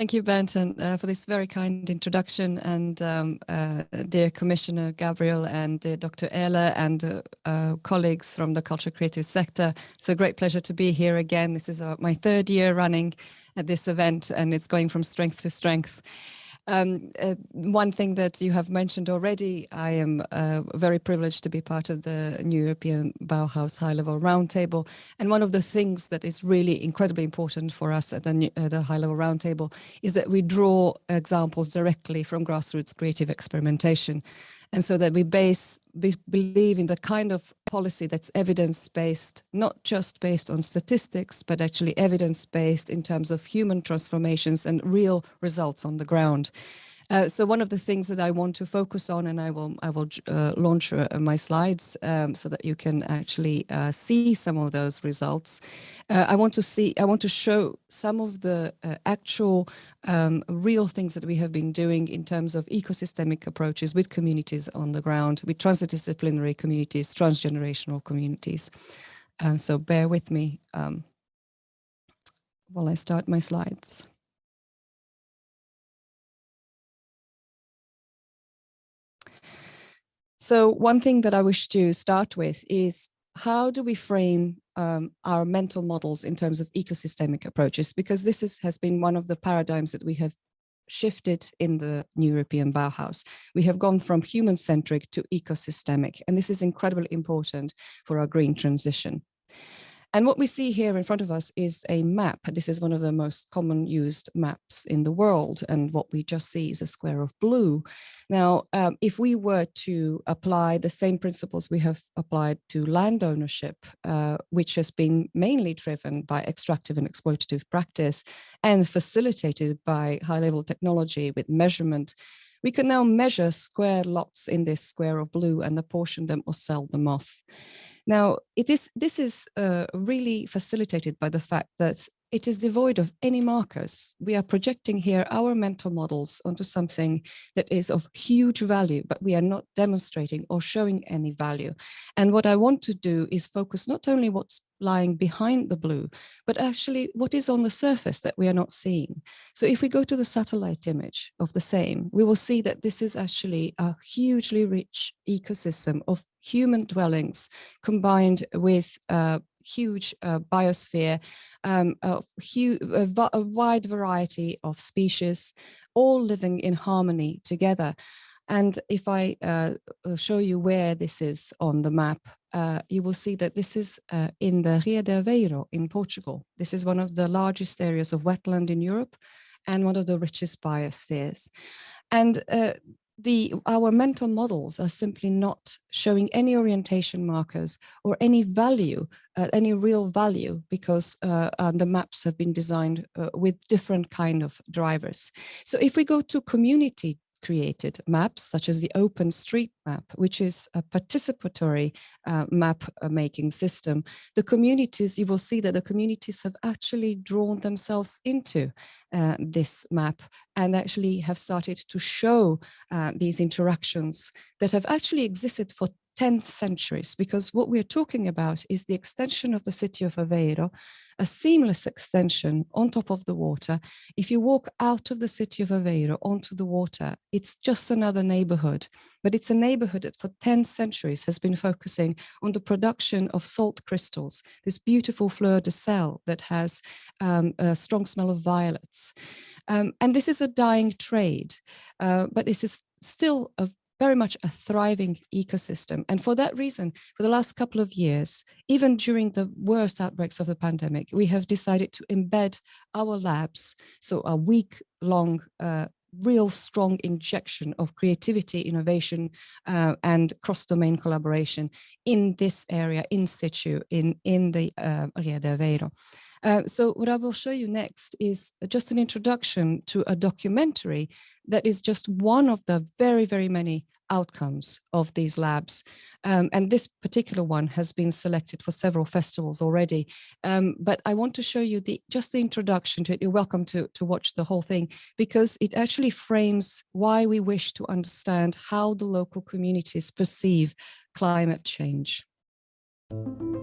Thank you, Benton, for this very kind introduction, and dear Commissioner Gabriel and dear Dr. Ehler and colleagues from the culture creative sector. It's a great pleasure to be here again. This is my third year running at this event, and it's going from strength to strength. One thing that you have mentioned already, I am very privileged to be part of the new European Bauhaus high-level roundtable. And one of the things that is really incredibly important for us at the high-level roundtable is that we draw examples directly from grassroots creative experimentation. And so that we believe in the kind of policy that's evidence-based, not just based on statistics, but actually evidence-based in terms of human transformations and real results on the ground. So one of the things that I want to focus on, and I will launch my slides so that you can actually see some of those results. I want to show some of the actual real things that we have been doing in terms of ecosystemic approaches with communities on the ground, with transdisciplinary communities, transgenerational communities. So bear with me while I start my slides. So one thing that I wish to start with is, how do we frame our mental models in terms of ecosystemic approaches? Because this has been one of the paradigms that we have shifted in the new European Bauhaus. We have gone from human-centric to ecosystemic, and this is incredibly important for our green transition. And what we see here in front of us is a map. This is one of the most common used maps in the world. And what we just see is a square of blue. Now, if we were to apply the same principles we have applied to land ownership, which has been mainly driven by extractive and exploitative practice and facilitated by high-level technology with measurement, we can now measure square lots in this square of blue and apportion them or sell them off. Now, this is really facilitated by the fact that it is devoid of any markers. We are projecting here our mental models onto something that is of huge value, but we are not demonstrating or showing any value. And what I want to do is focus not only what's lying behind the blue, but actually what is on the surface that we are not seeing. So if we go to the satellite image of the same, we will see that this is actually a hugely rich ecosystem of human dwellings combined with huge biosphere, a wide variety of species, all living in harmony together. And if I show you where this is on the map, you will see that this is in the Rio de Aveiro in Portugal. This is one of the largest areas of wetland in Europe and one of the richest biospheres. And our mental models are simply not showing any orientation markers or any value, any real value, because the maps have been designed with different kind of drivers. So if we go to community created maps, such as the OpenStreetMap, which is a participatory map making system, the communities, you will see that the communities have actually drawn themselves into this map and actually have started to show these interactions that have actually existed for 10 centuries, because what we're talking about is the extension of the city of Aveiro, a seamless extension on top of the water. If you walk out of the city of Aveiro onto the water, it's just another neighborhood, but it's a neighborhood that for 10 centuries has been focusing on the production of salt crystals, this beautiful fleur de sel that has a strong smell of violets. And this is a dying trade, but this is still very much a thriving ecosystem. And for that reason, for the last couple of years, even during the worst outbreaks of the pandemic, we have decided to embed our labs, so a week-long real strong injection of creativity, innovation, and cross-domain collaboration in this area, in situ, in the Rio de Aveiro. So what I will show you next is just an introduction to a documentary that is just one of the very, very many outcomes of these labs. And this particular one has been selected for several festivals already. But I want to show you just the introduction to it. You're welcome to watch the whole thing, because it actually frames why we wish to understand how the local communities perceive climate change.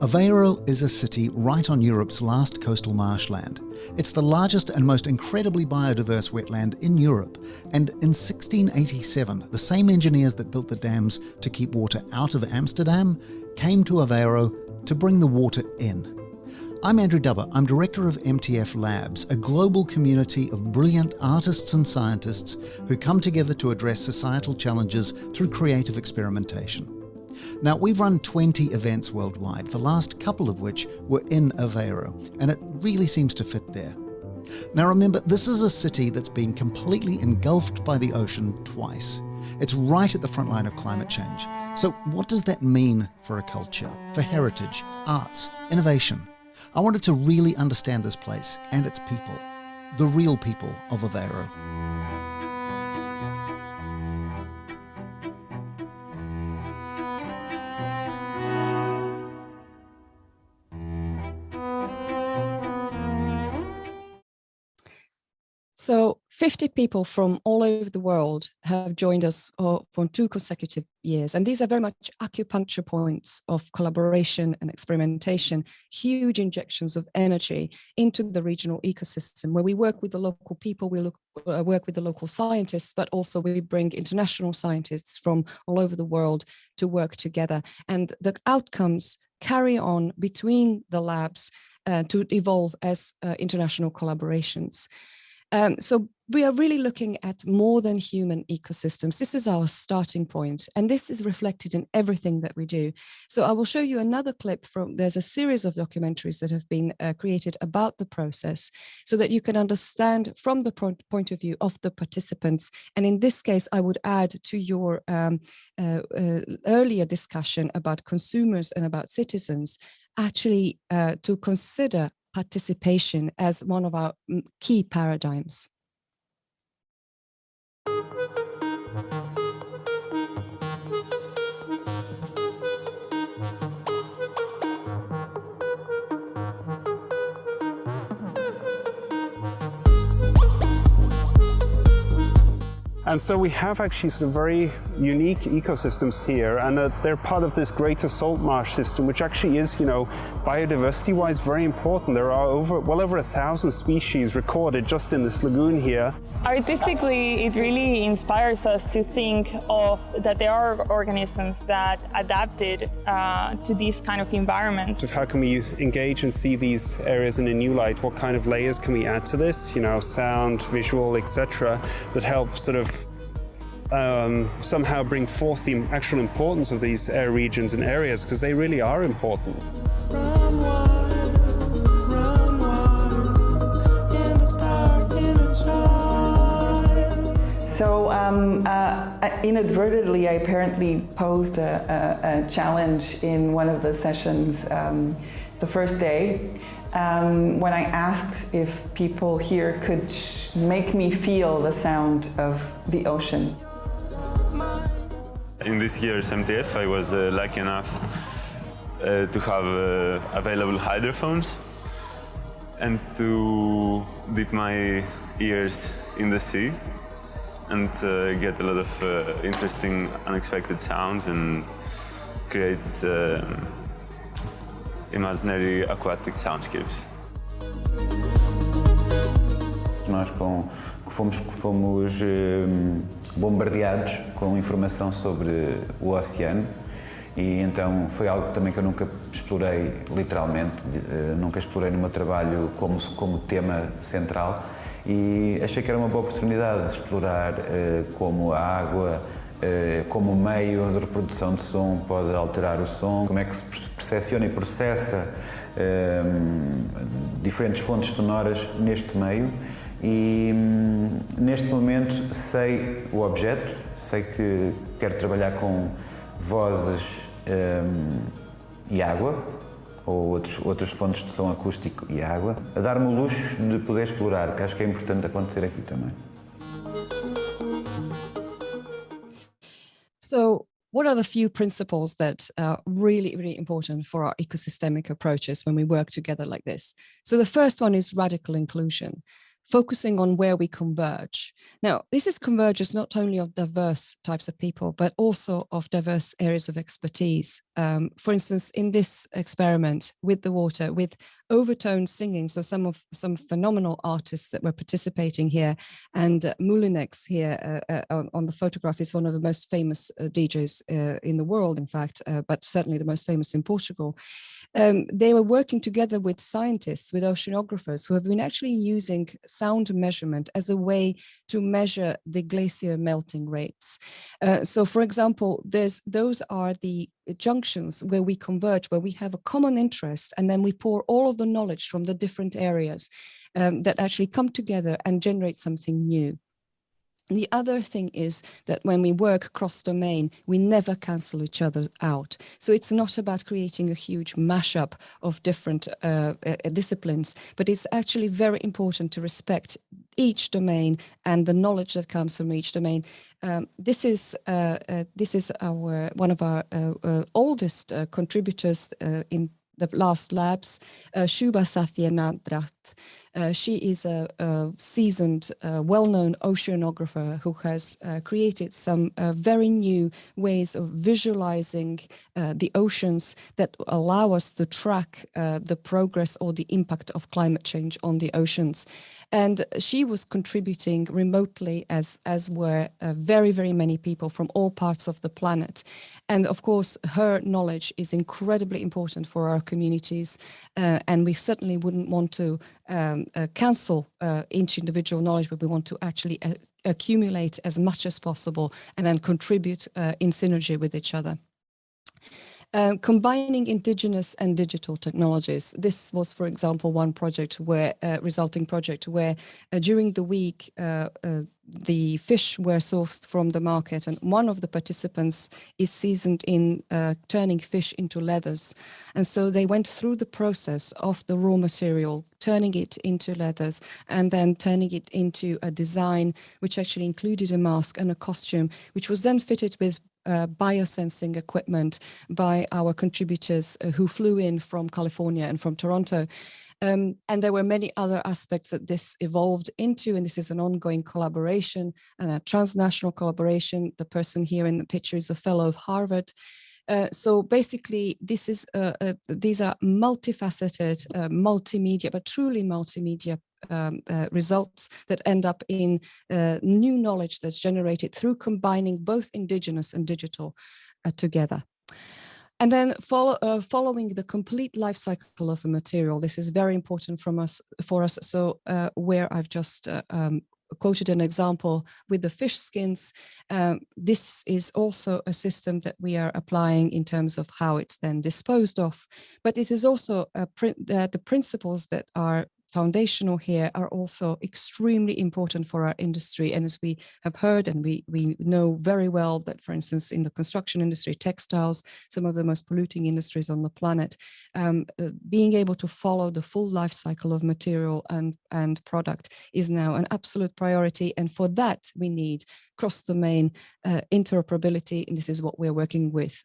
Aveiro is a city right on Europe's last coastal marshland. It's the largest and most incredibly biodiverse wetland in Europe, and in 1687, the same engineers that built the dams to keep water out of Amsterdam came to Aveiro to bring the water in. I'm Andrew Dubber. I'm director of MTF Labs, a global community of brilliant artists and scientists who come together to address societal challenges through creative experimentation. Now, we've run 20 events worldwide, the last couple of which were in Aveiro, and it really seems to fit there. Now remember, this is a city that's been completely engulfed by the ocean twice. It's right at the front line of climate change. So what does that mean for a culture, for heritage, arts, innovation? I wanted to really understand this place and its people, the real people of Aveiro. So 50 people from all over the world have joined us for 2 consecutive years. And these are very much acupuncture points of collaboration and experimentation, huge injections of energy into the regional ecosystem, where we work with the local people, we work with the local scientists, but also we bring international scientists from all over the world to work together. And the outcomes carry on between the labs to evolve as international collaborations. So we are really looking at more than human ecosystems. This is our starting point, and this is reflected in everything that we do. So I will show you another clip from, there's a series of documentaries that have been created about the process so that you can understand from the point of view of the participants. And in this case, I would add to your earlier discussion about consumers and about citizens, actually to consider participation as one of our key paradigms. And so we have actually sort of very unique ecosystems here, and they're part of this greater salt marsh system, which actually is, you know, biodiversity-wise very important. There are well over 1,000 species recorded just in this lagoon here. Artistically, it really inspires us to think of that there are organisms that adapted to these kind of environments. So how can we engage and see these areas in a new light? What kind of layers can we add to this? You know, sound, visual, etc., that help sort of somehow bring forth the actual importance of these air regions and areas, because they really are important. So inadvertently, I apparently posed a challenge in one of the sessions the first day when I asked if people here could make me feel the sound of the ocean. In this year's MTF, I was lucky enough to have available hydrophones and to dip my ears in the sea and get a lot of interesting, unexpected sounds and create imaginary aquatic soundscapes. Nós fomos bombardeados com informação sobre o oceano e então foi algo também que eu nunca explorei literalmente, nunca explorei no meu trabalho como tema central. E achei que era uma boa oportunidade de explorar como a água, como meio de reprodução de som pode alterar o som, como é que se percepciona e processa diferentes fontes sonoras neste meio. E neste momento sei o objeto, sei que quero trabalhar com vozes e água, ou outras fontes de som acústico e água, a dar-me o luxo de poder explorar, que acho que é importante acontecer aqui também. So, what are the few principles that are really, really important for our ecosystemic approaches when we work together like this? So the first one is radical inclusion. focusing on where we converge. Now, this is convergence not only of diverse types of people, but also of diverse areas of expertise. For instance, in this experiment with the water, with overtone singing, so some phenomenal artists that were participating here, and Moulinex here on the photograph is one of the most famous DJs in the world, in fact, but certainly the most famous in Portugal. They were working together with scientists, with oceanographers, who have been actually using sound measurement as a way to measure the glacier melting rates. So, for example, those are the junctions where we converge, where we have a common interest, and then we pour all of the knowledge from the different areas that actually come together and generate something new. The other thing is that when we work cross-domain, we never cancel each other out. So it's not about creating a huge mashup of different disciplines, but it's actually very important to respect each domain and the knowledge that comes from each domain. This is one of our oldest contributors in the last labs, Shubha Sathyanandrat. She is a seasoned, well-known oceanographer who has created some very new ways of visualizing the oceans that allow us to track the progress or the impact of climate change on the oceans. And she was contributing remotely, as were very, very many people from all parts of the planet. And of course, her knowledge is incredibly important for our communities. And we certainly wouldn't want to cancel each individual knowledge, but we want to actually accumulate as much as possible and then contribute in synergy with each other. Combining indigenous and digital technologies. This was, for example, one project where, resulting project where during the week, the fish were sourced from the market, and one of the participants is seasoned in turning fish into leathers. And so they went through the process of the raw material, turning it into leathers, and then turning it into a design which actually included a mask and a costume, which was then fitted with biosensing equipment by our contributors who flew in from California and from Toronto. And there were many other aspects that this evolved into, and this is an ongoing collaboration and a transnational collaboration. The person here in the picture is a fellow of Harvard. So basically, this is these are multifaceted, multimedia, but truly multimedia results that end up in new knowledge that's generated through combining both indigenous and digital together. And then following the complete life cycle of a material. This is very important for us. So where I've just quoted an example with the fish skins, this is also a system that we are applying in terms of how it's then disposed of. But this is also the principles that are foundational here are also extremely important for our industry. And as we have heard, and we know very well that, for instance, in the construction industry, textiles, some of the most polluting industries on the planet, being able to follow the full life cycle of material and product is now an absolute priority. And for that, we need cross-domain interoperability. And this is what we're working with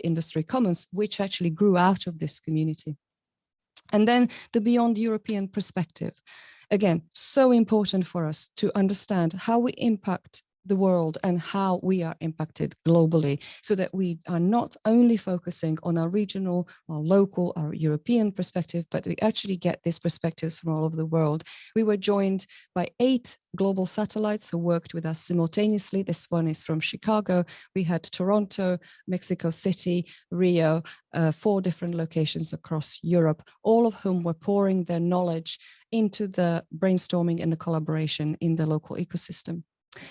Industry Commons, which actually grew out of this community. And then the beyond European perspective. Again, so important for us to understand how we impact the world and how we are impacted globally, so that we are not only focusing on our regional, our local, our European perspective, but we actually get these perspectives from all over the world. We were joined by 8 global satellites who worked with us simultaneously. This one is from Chicago. We had Toronto, Mexico City, Rio, 4 different locations across Europe, all of whom were pouring their knowledge into the brainstorming and the collaboration in the local ecosystem.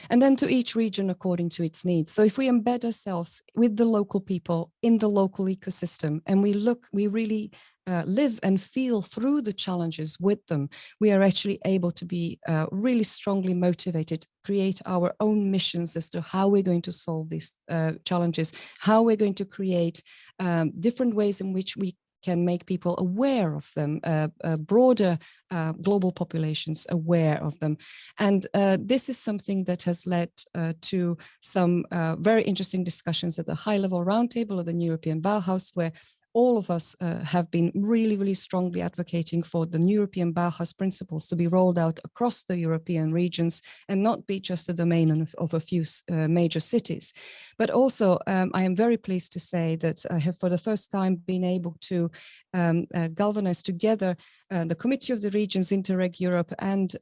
And then to each region according to its needs. So if we embed ourselves with the local people in the local ecosystem, and we really live and feel through the challenges with them, we are actually able to be really strongly motivated, create our own missions as to how we're going to solve these challenges, how we're going to create different ways in which we can make people aware of them, broader global populations aware of them. And this is something that has led to some very interesting discussions at the high-level roundtable of the European Bauhaus, where all of us have been really, really strongly advocating for the European Bauhaus principles to be rolled out across the European regions and not be just a domain of a few major cities. But also, I am very pleased to say that I have for the first time been able to galvanize together the Committee of the Regions, Interreg Europe, and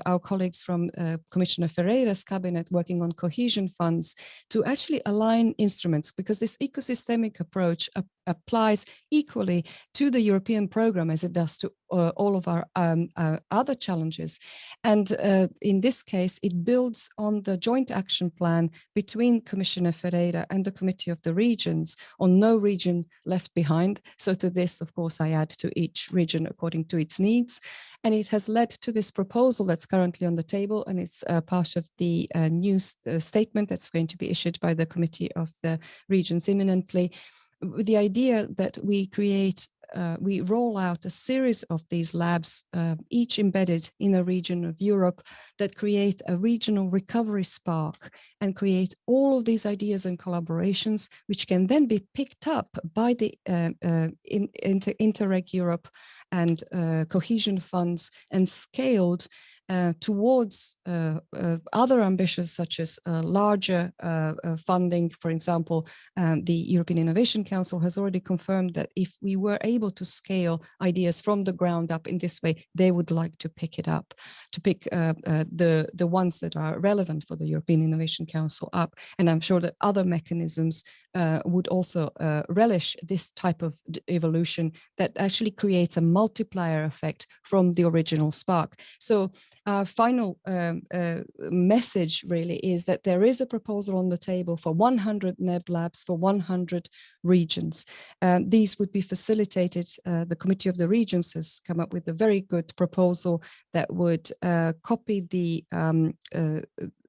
our colleagues from Commissioner Ferreira's cabinet working on cohesion funds to actually align instruments, because this ecosystemic approach applies equally to the European program as it does to all of our other challenges. And in this case, it builds on the joint action plan between Commissioner Ferreira and the Committee of the Regions on no region left behind. So to this, of course, I add to each region according to its needs. And it has led to this proposal that's currently on the table, and it's part of the new statement that's going to be issued by the Committee of the Regions imminently, with the idea that we create, we roll out a series of these labs, each embedded in a region of Europe, that create a regional recovery spark and create all of these ideas and collaborations, which can then be picked up by the Interreg Europe and cohesion funds and scaled towards other ambitions, such as larger funding. For example, the European Innovation Council has already confirmed that if we were able to scale ideas from the ground up in this way, they would like to pick it up, to pick the ones that are relevant for the European Innovation Council up. And I'm sure that other mechanisms would also relish this type of evolution that actually creates a multiplier effect from the original spark. So our final message really is that there is a proposal on the table for 100 NEB labs for 100 regions. These would be facilitated. The Committee of the Regions has come up with a very good proposal that would copy the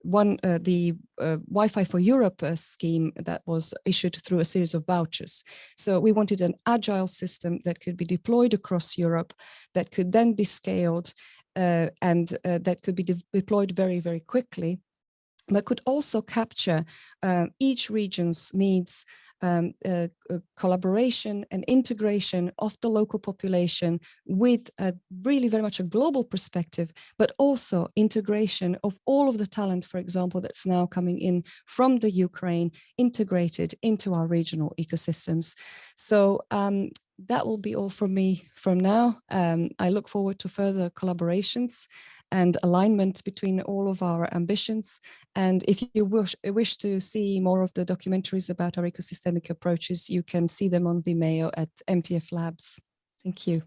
Wi-Fi for Europe scheme that was issued through a series of vouchers. So we wanted an agile system that could be deployed across Europe, that could then be scaled and that could be deployed very, very quickly, but could also capture each region's needs, collaboration and integration of the local population with really very much a global perspective, but also integration of all of the talent, for example, that's now coming in from the Ukraine, integrated into our regional ecosystems. So that will be all from me from now. I look forward to further collaborations and alignment between all of our ambitions. And if you wish to see more of the documentaries about our ecosystemic approaches, you can see them on Vimeo at MTF Labs. Thank you.